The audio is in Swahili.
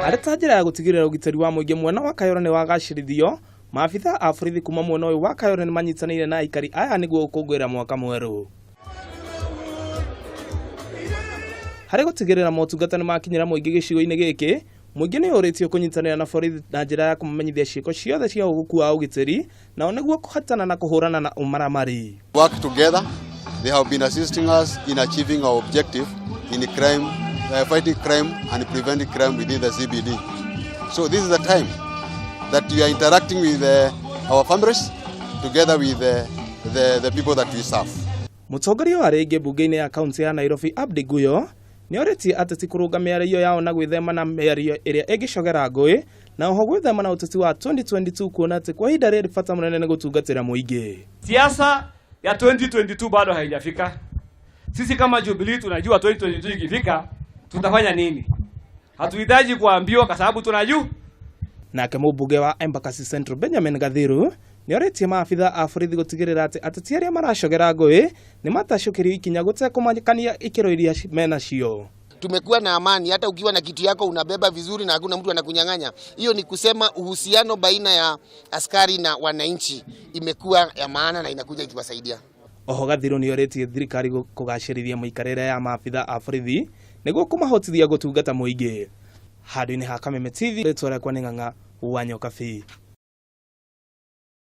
Areta njĩra ya gũtigĩrĩra ũgitĩri wa mũingĩ mwena wa Kayole nĩ wagacĩrithio, maabitha a borithi kuma mwena ũyũ wa Kayole nĩ manyitanĩire na aikari aya nĩguo gũkũngũĩra mwaka mwerũ. Harĩ gũtigĩrĩra motungata nĩ makinyĩra mũingĩ gĩcigo-inĩ gĩkĩ, mũingĩ nĩ ũrĩtio kũnyitanĩra na borithi na njĩra ya kũmamenyithia ciĩko ciothe cia ũgũku wa ũgitĩri, nao nĩguo kũhatana na kũhũrana na ũmaramari. Work together, they have been assisting us in achieving our objective in crime, fighting crime and preventing crime within the CBD. So this is the time that we are interacting with our families together with the people that we serve. Mũtongoria wa rĩngĩ mbunge-inĩ ya kaunti ya Nairobi Abdi Guyo nĩ orĩtie ateti kũrũnga mĩario yao na gwĩthema na mĩario ĩrĩa ĩngĩcogera ngũĩ, na oho gwĩthema na ũteti wa 2022 kuona atĩ kwa ihinda rĩrĩ bata mũnene nĩ gũtungatĩra mũingĩ. Siasa ya 2022 bado haijafika. Sisi kama Jubilee tunajua 2022 ikifika tutafanya nini. Hatuhitaji kuambiwa kwa sababu tunajua. Nake mũmbunge wa Embakasi Central Benjamin Gathiru nĩ orĩtie maabitha a borithi gũtigĩrĩra atĩ ateti arĩa maracogera ngũĩ nĩ matacũkĩrio ikinya gũtekũmakania ikĩro iria menacio. Tumekuwa na amani, hata ukiwa na kitu yako unabeba vizuri na hakuna mtu anakunyang'anya. Hiyo ni kusema uhusiano baina ya askari na wananchi imekuwa ya maana na inakuja ikiwasaidia. Oho Gathiru nĩ orĩtie thirikari kũgacĩrithia mĩikarĩre ya maabitha a borithi nĩguo kũmahotithia gũtungata mũingĩ. Handũ-inĩ ha Kameme TV, rĩtwa rĩakwa nĩ Ng'ang'a wa Nyokabi.